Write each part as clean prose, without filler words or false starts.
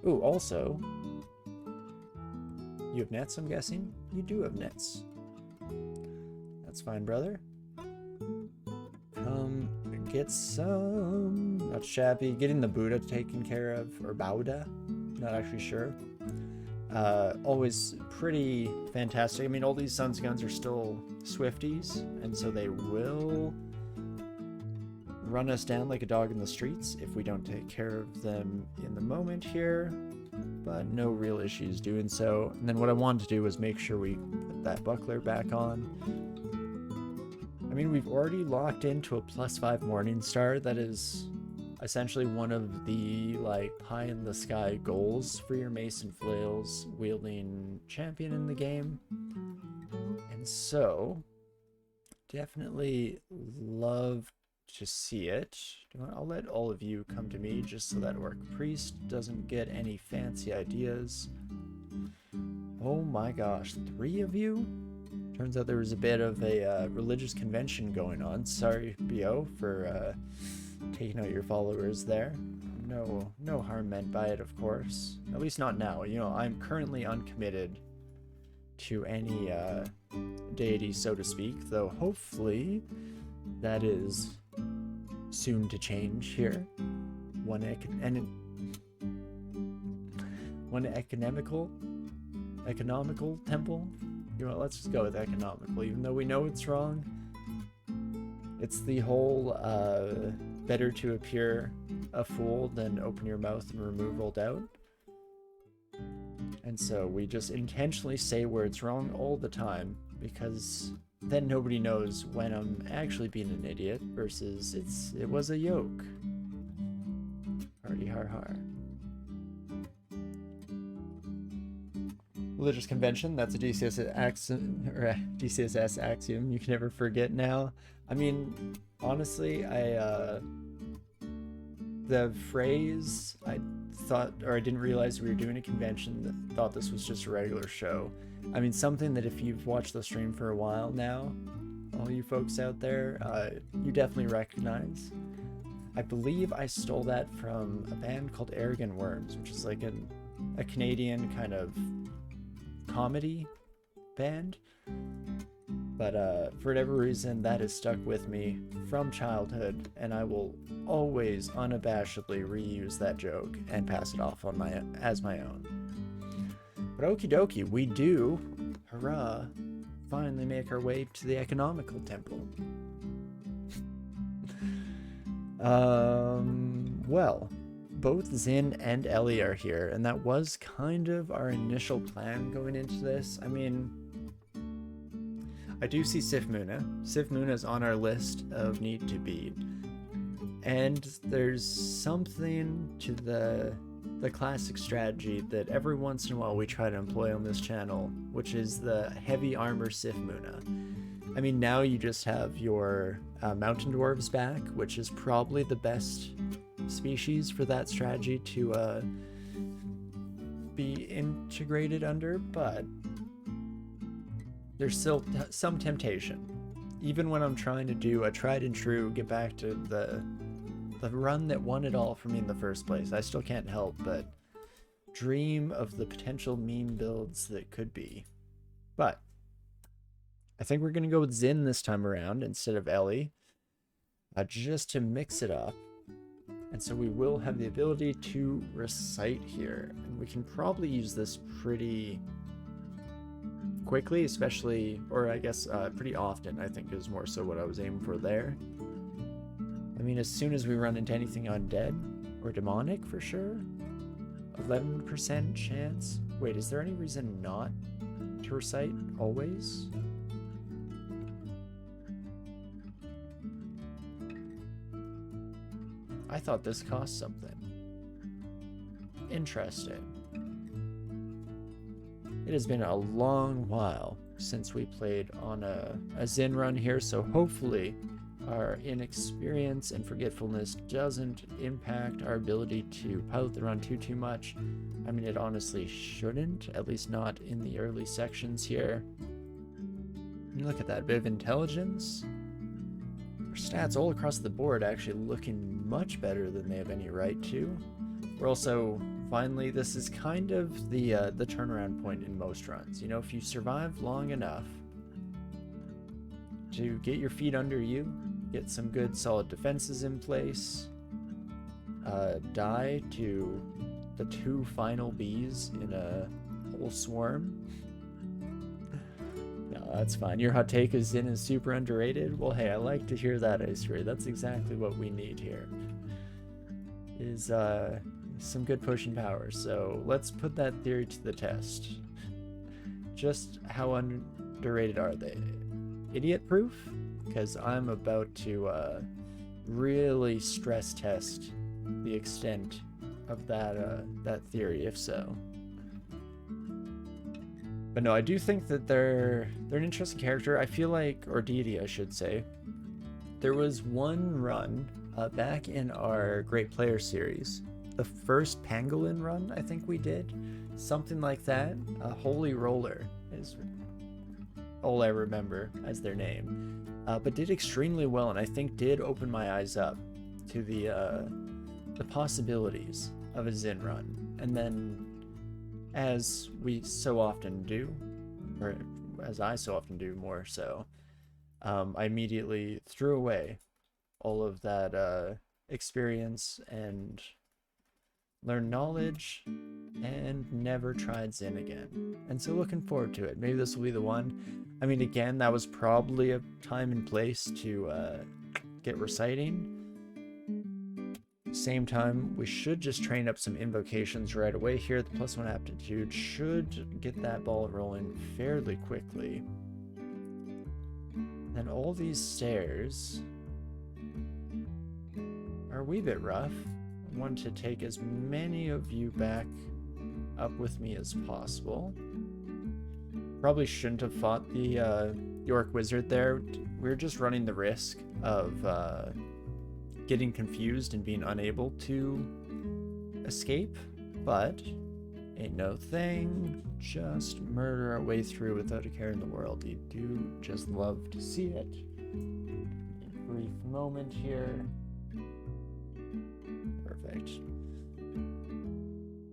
Ooh, also, you have nets, I'm guessing? You do have nets. That's fine, brother. Come get some. Not shabby. Getting the Buddha taken care of, or Bauda, not actually sure. Always pretty fantastic. I mean, all these Sun's guns are still Swifties, and so they will run us down like a dog in the streets if we don't take care of them in the moment here, but no real issues doing so. And then what I wanted to do was make sure we put that buckler back on. I mean, we've already locked into a +5 Morningstar. That is essentially one of the like pie in the sky goals for your Mason Flails wielding champion in the game. And so definitely love to see it. I'll let all of you come to me just so that Orc Priest doesn't get any fancy ideas. Oh my gosh, 3 of you? Turns out there was a bit of a religious convention going on. Sorry, BO, for taking out your followers there. No harm meant by it, of course. At least not now. You know, I'm currently uncommitted to any deity, so to speak, though hopefully that is soon to change here. One economical temple. You know, let's just go with economical, even though we know it's wrong. It's the whole better to appear a fool than open your mouth and remove all doubt. And so we just intentionally say where it's wrong all the time, because then nobody knows when I'm actually being an idiot versus it was a yoke. Hardy har har. Religious convention, that's a DCSS axiom you can never forget now. I mean, honestly, the phrase, I thought, or I didn't realize we were doing a convention, that thought this was just a regular show. I mean, something that if you've watched the stream for a while now, all you folks out there, you definitely recognize. I believe I stole that from a band called Arrogant Worms, which is like a Canadian kind of comedy band. But for whatever reason, that has stuck with me from childhood, and I will always unabashedly reuse that joke and pass it off on as my own. But okie dokie, we do, hurrah, finally make our way to the economical temple. Well, both Zin and Ellie are here, and that was kind of our initial plan going into this. I mean, I do see Sifmuna. Sifmuna is on our list of need to beat. And there's something to the classic strategy that every once in a while we try to employ on this channel, which is the heavy armor Sifmuna. I mean, now you just have your mountain dwarves back, which is probably the best species for that strategy to be integrated under, but there's still some temptation. Even when I'm trying to do a tried and true, get back to the run that won it all for me in the first place, I still can't help but dream of the potential meme builds that could be. But I think we're going to go with Zin this time around instead of Ellie, just to mix it up. And so we will have the ability to recite here, and we can probably use this pretty quickly, especially, or I guess pretty often, I think is more so what I was aiming for there. I mean, as soon as we run into anything undead or demonic, for sure. 11% chance. Wait, is there any reason not to recite always? I thought this cost something. Interesting. It has been a long while since we played on a Zin run here, so hopefully our inexperience and forgetfulness doesn't impact our ability to pilot the run too much. I mean, it honestly shouldn't, at least not in the early sections here. Look at that bit of intelligence. Our stats all across the board actually looking much better than they have any right to. We're also Finally, this is kind of the turnaround point in most runs. You know, if you survive long enough to get your feet under you, get some good solid defenses in place, die to the 2 final bees in a whole swarm. No, that's fine. Your hot take is Zin is super underrated. Well, hey, I like to hear that, Ice Ray. That's exactly what we need here. Is some good pushing power. So let's put that theory to the test. Just how underrated are they? Idiot proof? Because I'm about to really stress test the extent of that theory, if so. But no, I do think that they're an interesting character. I feel like, or deity, I should say. There was one run back in our Great Player series, the first pangolin run I think we did, something like that. Holy Roller is all I remember as their name, but did extremely well, and I think did open my eyes up to the possibilities of a Zin run. And then, as we so often do, or as I so often do more so, I immediately threw away all of that experience and learned knowledge and never tried Zin again. And so looking forward to it. Maybe this will be the one. I mean, again, that was probably a time and place to get reciting. Same time, we should just train up some invocations right away here. The +1 aptitude should get that ball rolling fairly quickly. And all these stairs are a wee bit rough. I want to take as many of you back up with me as possible. Probably shouldn't have fought the Orc Wizard there. We're just running the risk of getting confused and being unable to escape, but ain't no thing. Just murder our way through without a care in the world. You do just love to see it. A brief moment here. Perfect.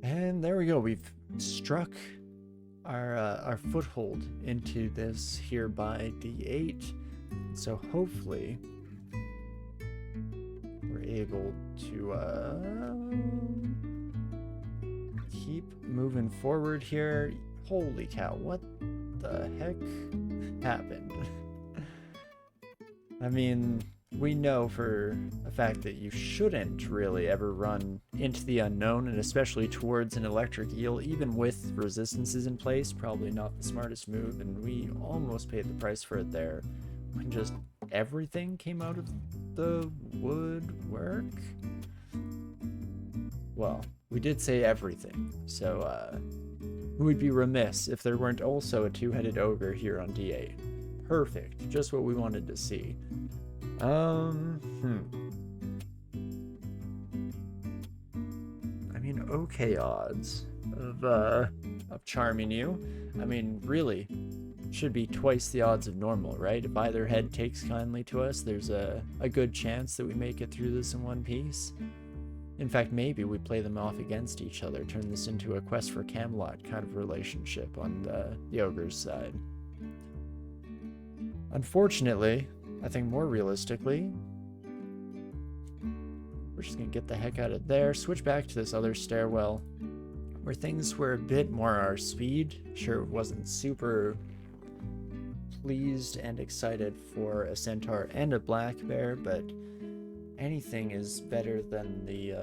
And there we go. We've struck our foothold into this here by D8. So hopefully we're able to keep moving forward here. Holy cow, what the heck happened? I mean, we know for a fact that you shouldn't really ever run into the unknown, and especially towards an electric eel, even with resistances in place. Probably not the smartest move, and we almost paid the price for it there when just everything came out of the woodwork. Well, we did say everything, so we'd be remiss if there weren't also a 2-headed ogre here on D8. Perfect, just what we wanted to see. I mean, okay odds of charming you. I mean, really, should be twice the odds of normal, right? If either head takes kindly to us, there's a good chance that we make it through this in one piece. In fact, maybe we play them off against each other, turn this into a quest for Camelot kind of relationship on the ogre's side. Unfortunately, I think more realistically, we're just gonna get the heck out of there, switch back to this other stairwell where things were a bit more our speed. Sure, wasn't super pleased and excited for a centaur and a black bear, but anything is better than the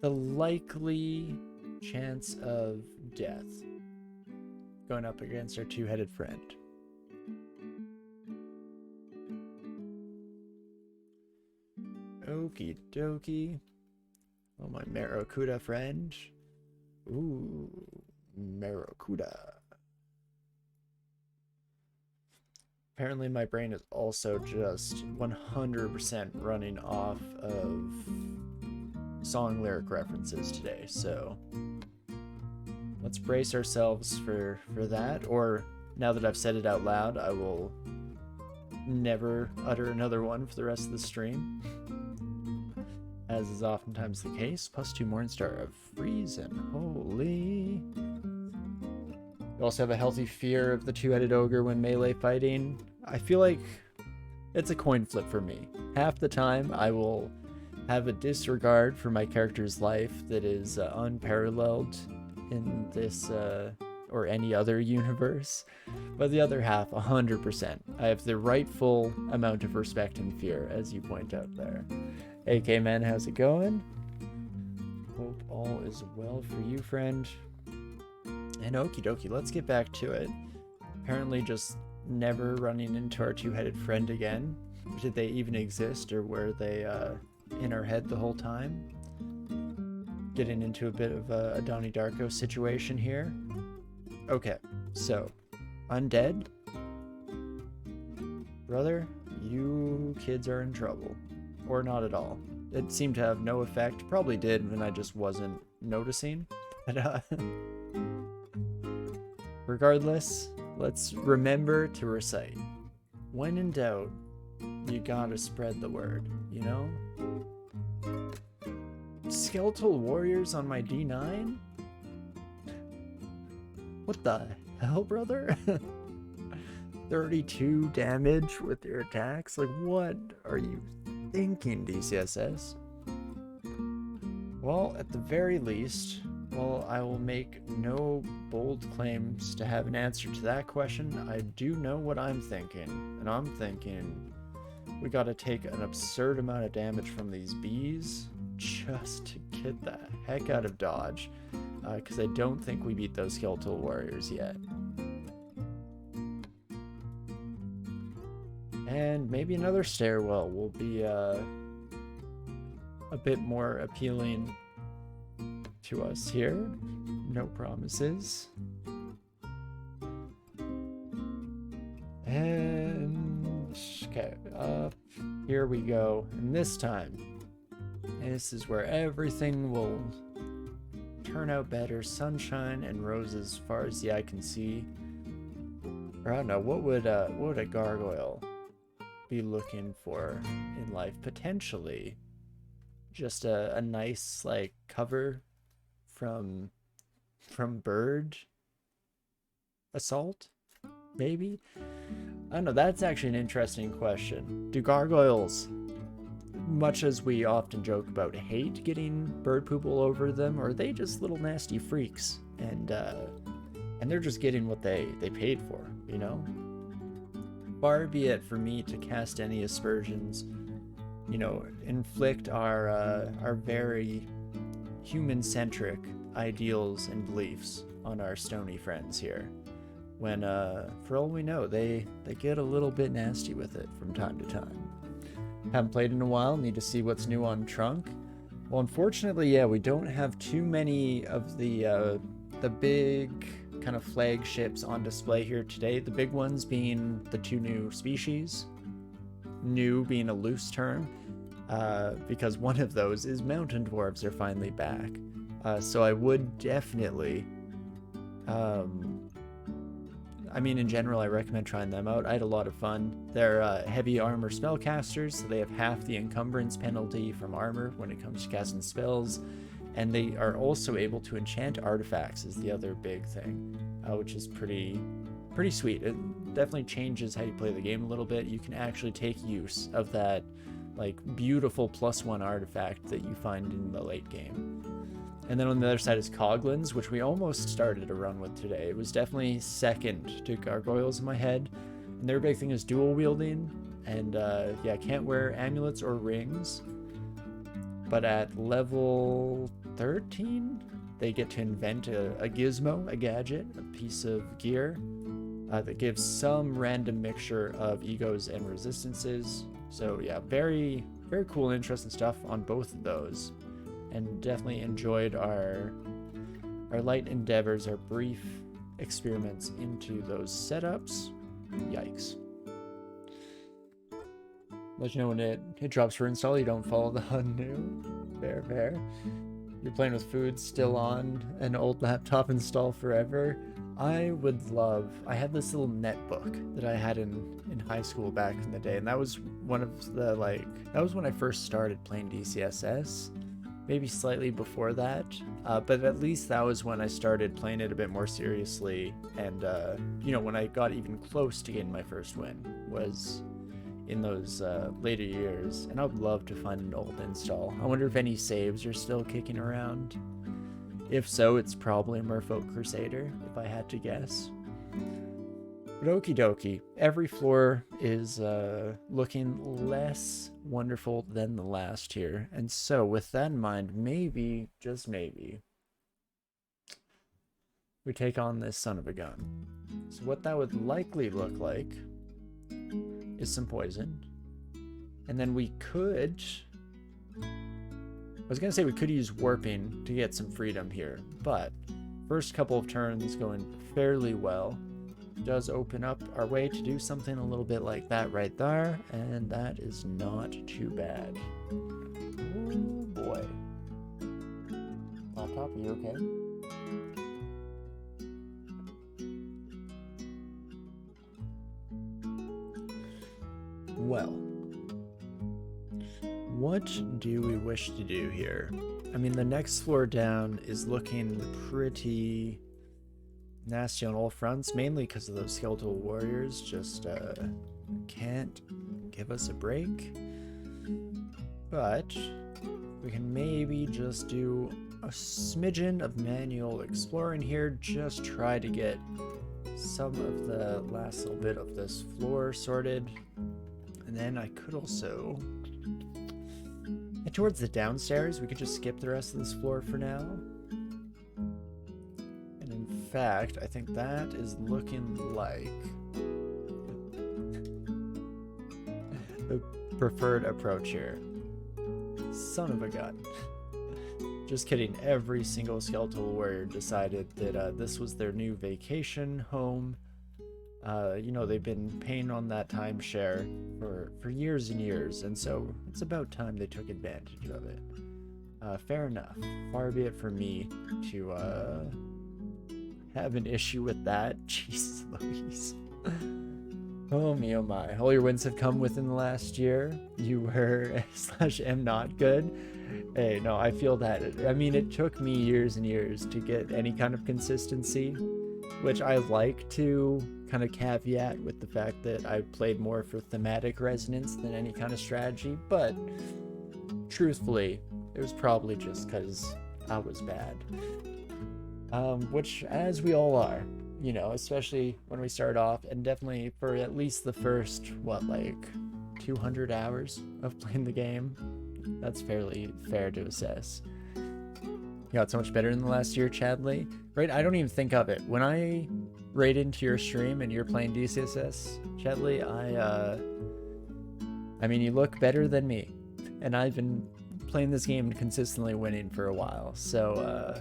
likely chance of death going up against our 2-headed friend. Okie dokie. Oh, my Maracuda friend. Ooh, Maracuda. Apparently my brain is also just 100% running off of song lyric references today, so let's brace ourselves for that, or now that I've said it out loud, I will never utter another one for the rest of the stream. as is oftentimes the case. +2 Morningstar of Freezing. Holy. You also have a healthy fear of the two-headed ogre when melee fighting. I feel like it's a coin flip for me. Half the time I will have a disregard for my character's life that is unparalleled in this or any other universe, but the other half, 100%. I have the rightful amount of respect and fear, as you point out there. AK Man, how's it going? Hope all is well for you, friend. And okie dokie, let's get back to it. Apparently just never running into our two-headed friend again. Did they even exist, or were they in our head the whole time? Getting into a bit of a Donnie Darko situation here. Okay, so undead. Brother, you kids are in trouble. Or not at all. It seemed to have no effect. Probably did when I just wasn't noticing. But regardless, let's remember to recite. When in doubt, you gotta spread the word, you know? Skeletal warriors on my D9? What the hell, brother? 32 damage with your attacks? Like, what are you thinking, DCSS? Well, at the very least, while I will make no bold claims to have an answer to that question, I do know what I'm thinking. And I'm thinking we gotta take an absurd amount of damage from these bees just to get the heck out of dodge. Because I don't think we beat those skeletal warriors yet. And maybe another stairwell will be a bit more appealing to us here. No promises. And okay, up here we go. And this time, this is where everything will turn out better. Sunshine and roses as far as the eye can see. Or I don't know, what would a gargoyle be looking for in life? Potentially just a nice like cover from bird assault, maybe? I don't know, that's actually an interesting question. Do gargoyles, much as we often joke about, hate getting bird poop all over them, or are they just little nasty freaks and they're just getting what they paid for, you know? Far be it for me to cast any aspersions, you know, inflict our very human-centric ideals and beliefs on our stony friends here, when for all we know they get a little bit nasty with it from time to time. Haven't played in a while, need to see what's new on Trunk. Well, unfortunately, yeah, we don't have too many of the big kind of flagships on display here today. The big ones being the 2 new species. New being a loose term, because one of those is mountain dwarves are finally back. So I would definitely, I mean, in general, I recommend trying them out. I had a lot of fun. They're heavy armor spellcasters, so they have half the encumbrance penalty from armor when it comes to casting spells. And they are also able to enchant artifacts is the other big thing, which is pretty sweet. It definitely changes how you play the game a little bit. You can actually take use of that like beautiful +1 artifact that you find in the late game. And then on the other side is Coglins, which we almost started a run with today. It was definitely second to Gargoyles in my head. And their big thing is dual wielding. And yeah, can't wear amulets or rings. But at level 13, they get to invent a gizmo, a gadget, a piece of gear that gives some random mixture of egos and resistances. So yeah, very, very cool and interesting stuff on both of those. And definitely enjoyed our light endeavors, our brief experiments into those setups. Yikes. Let you know when it drops for install, you don't follow the HUD new. Fair. You're playing with food still on an old laptop install forever. I would love, I had this little netbook that I had in high school back in the day, and that was one of the, like, that was when I first started playing DCSS, maybe slightly before that, but at least that was when I started playing it a bit more seriously, and, you know, when I got even close to getting my first win, was in those later years, and I would love to find an old install. I wonder if any saves are still kicking around. If so, it's probably Merfolk Crusader, if I had to guess. But okie dokie, every floor is looking less wonderful than the last here. And so, with that in mind, maybe, just maybe, we take on this son of a gun. So what that would likely look like is some poison. And then we could... I was going to say we could use warping to get some freedom here, but first couple of turns going fairly well. Does open up our way to do something a little bit like that right there, and that is not too bad. Oh boy. Laptop, are you okay? Well, what do we wish to do here? I mean, the next floor down is looking pretty nasty on all fronts, mainly because of those skeletal warriors just can't give us a break. But we can maybe just do a smidgen of manual exploring here, just try to get some of the last little bit of this floor sorted. And then I could also... And towards the downstairs, we could just skip the rest of this floor for now. And in fact, I think that is looking like the preferred approach here. Son of a gun. Just kidding, every single skeletal warrior decided that this was their new vacation home. You know, they've been paying on that timeshare for years and years, and so it's about time they took advantage of it. Fair enough. Far be it from me to have an issue with that. Jeez Louise. Oh me, oh my. All your wins have come within the last year. You were /am not good. Hey, no, I feel that. I mean, it took me years and years to get any kind of consistency, which I like to kind of caveat with the fact that I played more for thematic resonance than any kind of strategy, but truthfully, it was probably just because I was bad. Which, as we all are, you know, especially when we start off, and definitely for at least the first, what, like 200 hours of playing the game, that's fairly fair to assess. You got so much better in the last year, Chadley. Right? I don't even think of it. When I raid into your stream and you're playing DCSS, Chadley, I mean, you look better than me. And I've been playing this game and consistently winning for a while. So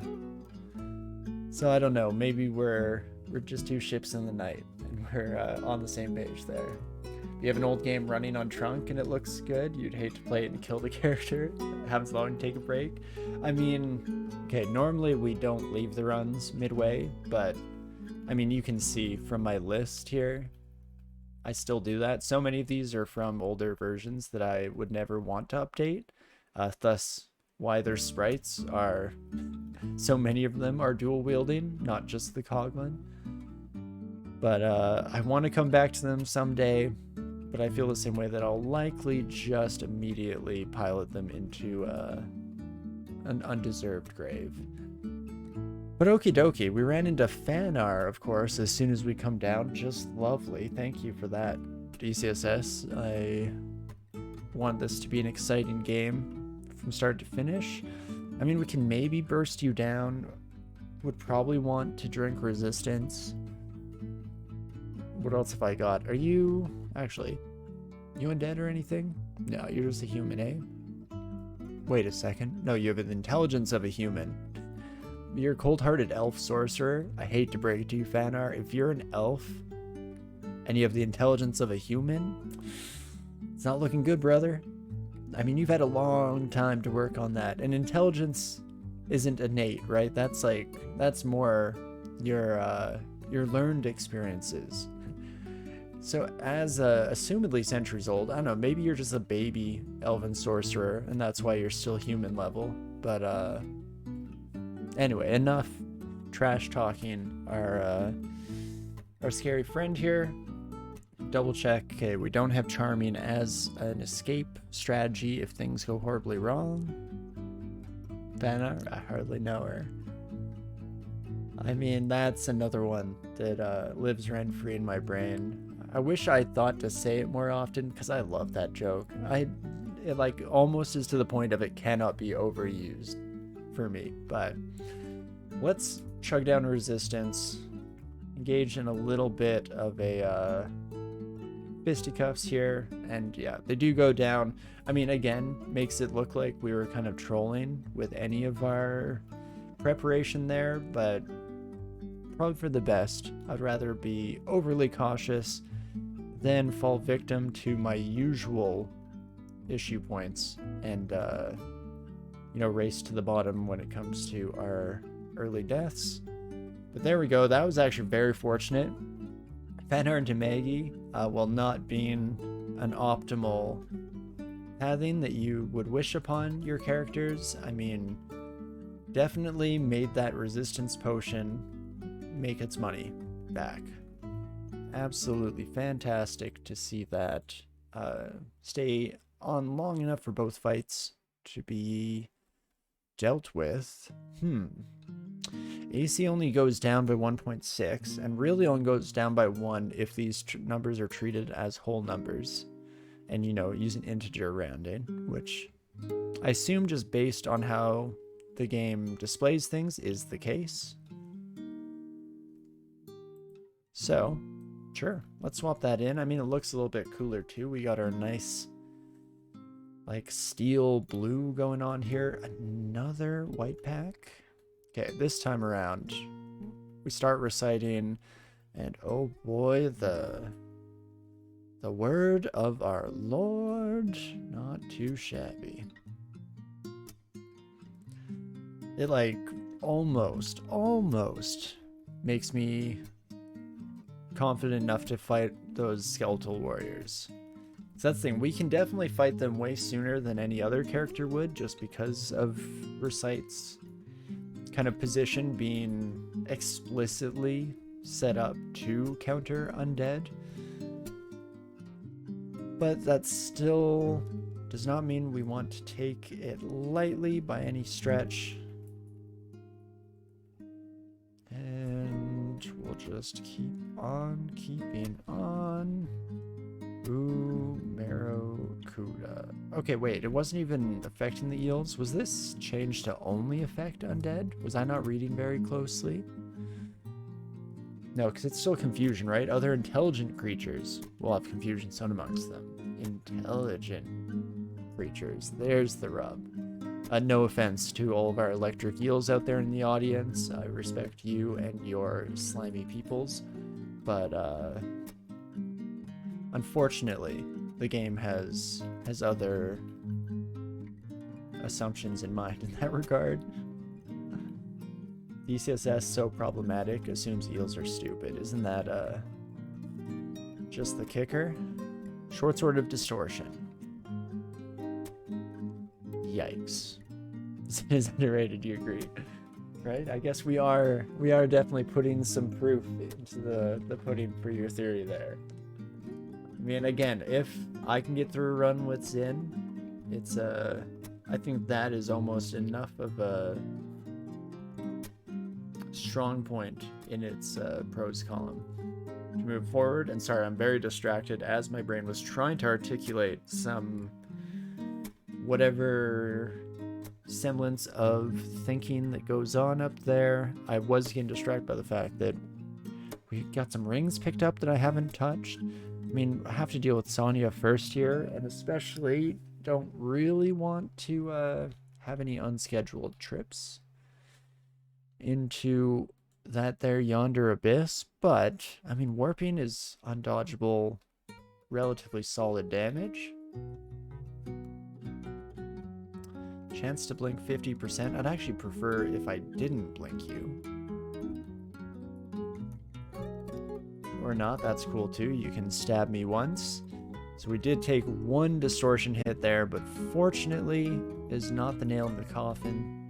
I don't know. Maybe we're just two ships in the night and we're on the same page there. If you have an old game running on trunk and it looks good, you'd hate to play it and kill the character. Have as long and take a break. I mean, okay, normally we don't leave the runs midway, but I mean, you can see from my list here, I still do that. So many of these are from older versions that I would never want to update. Thus, why their sprites are, so many of them are dual wielding, not just the Coglin. But I want to come back to them someday. But I feel the same way that I'll likely just immediately pilot them into an undeserved grave. But okie dokie, we ran into Fanar, of course, as soon as we come down. Just lovely. Thank you for that, DCSS. I want this to be an exciting game from start to finish. I mean, we can maybe burst you down. Would probably want to drink resistance. What else have I got? Are you... Actually, you undead or anything? No, you're just a human, eh? Wait a second. No, you have the intelligence of a human. You're a cold-hearted elf sorcerer. I hate to break it to you, Fanar. If you're an elf and you have the intelligence of a human, it's not looking good, brother. I mean, you've had a long time to work on that. And intelligence isn't innate, right? That's more your your learned experiences. So as assumedly centuries old, I don't know, maybe you're just a baby elven sorcerer and that's why you're still human level. But anyway, enough trash talking our scary friend here. Double check. Okay, we don't have charming as an escape strategy if things go horribly wrong. Banner, I hardly know her. I mean, that's another one that lives rent-free in my brain. I wish I thought to say it more often because I love that joke. It like almost is to the point of it cannot be overused for me. But let's chug down resistance, engage in a little bit of a fisticuffs here, and yeah, they do go down. I mean, again, makes it look like we were kind of trolling with any of our preparation there, but probably for the best. I'd rather be overly cautious than fall victim to my usual issue points and race to the bottom when it comes to our early deaths. But there we go. That was actually very fortunate. Fenrir into Maggie, while not being an optimal pathing that you would wish upon your characters, I mean, definitely made that resistance potion make its money back. Absolutely fantastic to see that stay on long enough for both fights to be dealt with. AC only goes down by 1.6 and really only goes down by 1 if these numbers are treated as whole numbers and, using integer rounding, which I assume just based on how the game displays things is the case. So, sure, let's swap that in. I mean, it looks a little bit cooler too. We got our nice like steel blue going on here. Another white pack. Okay, this time around, we start reciting, and oh boy, the word of our Lord, not too shabby. It like almost makes me confident enough to fight those skeletal warriors. So that's the thing, we can definitely fight them way sooner than any other character would just because of Recite's kind of position being explicitly set up to counter undead. But that still does not mean we want to take it lightly by any stretch. And we'll just keep on keeping on. Ooh, Marrow-Kuda. Okay, wait, it wasn't even affecting the eels. Was this changed to only affect undead? Was I not reading very closely? No, because it's still confusion, right? Other intelligent creatures will have confusion sown amongst them. Intelligent creatures. There's the rub. No offense to all of our electric eels out there in the audience. I respect you and your slimy peoples. But, unfortunately, the game has other assumptions in mind in that regard. DCSS so problematic, assumes eels are stupid. Isn't that just the kicker? Short Sword of Distortion. Yikes. Is underrated, you agree? Right? I guess we are definitely putting some proof into the pudding for your theory there. I mean, again, if I can get through a run with Zin, it's I think that is almost enough of a strong point in its pros column to move forward. And sorry, I'm very distracted as my brain was trying to articulate some whatever semblance of thinking that goes on up there. I was getting distracted by the fact that we got some rings picked up that I haven't touched. I mean, I have to deal with Sonya first here, and especially don't really want to have any unscheduled trips into that there yonder abyss. But, I mean, warping is undodgeable, relatively solid damage. Chance to blink 50%. I'd actually prefer if I didn't blink you. or not, that's cool too. You can stab me once. So we did take one distortion hit there, but fortunately is not the nail in the coffin.